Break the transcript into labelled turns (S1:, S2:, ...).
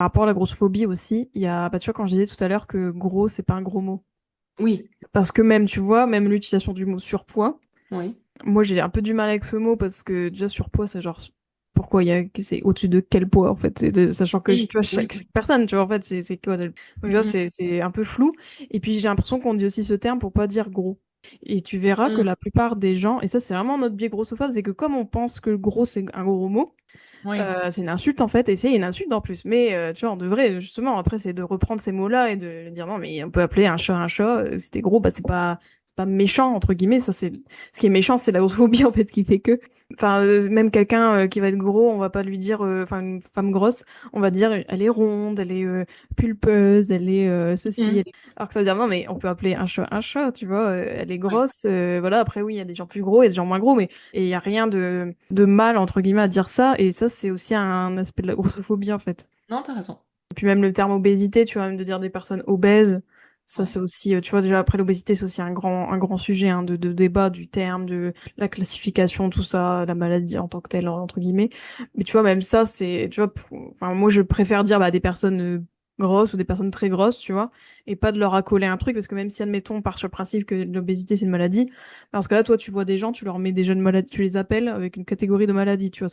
S1: Par rapport à la grossophobie aussi, il y a, bah, tu vois, quand je disais tout à l'heure que gros, c'est pas un gros mot.
S2: Oui,
S1: Parce que même, tu vois, même l'utilisation du mot surpoids,
S2: oui.
S1: moi j'ai un peu du mal avec ce mot parce que déjà surpoids, c'est genre, pourquoi c'est au-dessus de quel poids en fait? Sachant que,
S2: Oui,
S1: tu vois,
S2: oui.
S1: chaque personne, tu vois, en fait, c'est quoi? Donc là,
S2: Mhm.
S1: c'est un peu flou. Et puis j'ai l'impression qu'on dit aussi ce terme pour pas dire gros. Et tu verras que
S2: Mhm.
S1: la plupart des gens, et ça c'est vraiment notre biais grossophobe, c'est que comme on pense que le gros c'est un gros mot,
S2: Oui.
S1: c'est une insulte en fait, et c'est une insulte en plus. Mais tu vois, on devrait justement, après, c'est de reprendre ces mots-là et de dire non, mais on peut appeler un chat un chat. Si t'es gros, bah c'est pas méchant entre guillemets. Ça c'est ce qui est méchant, c'est la grossophobie en fait qui fait que, enfin, même quelqu'un qui va être gros, on va pas lui dire, enfin une femme grosse, on va dire elle est ronde, elle est pulpeuse, elle est ceci.
S2: Mhm.
S1: Alors que ça veut dire non, mais on peut appeler un chat, tu vois. Elle est grosse, voilà. Après oui, il y a des gens plus gros et des gens moins gros, mais et il y a rien de mal, entre guillemets, à dire ça. Et ça, c'est aussi un aspect de la grossophobie, en fait.
S2: Non, t'as raison.
S1: Et puis même le terme obésité, tu vois, même de dire des personnes obèses, ça
S2: Ouais.
S1: c'est aussi, tu vois, déjà après l'obésité, c'est aussi un grand sujet hein, de débat du terme, de la classification, tout ça, la maladie en tant que telle, entre guillemets. Mais tu vois, même ça, c'est, tu vois, enfin, moi je préfère dire bah, des personnes grosses ou des personnes très grosses, tu vois, et pas de leur accoler un truc, parce que même si, admettons, on part sur le principe que l'obésité c'est une maladie, parce que là, toi, tu vois des gens, tu leur mets des jeunes maladies, tu les appelles avec une catégorie de maladie, tu vois.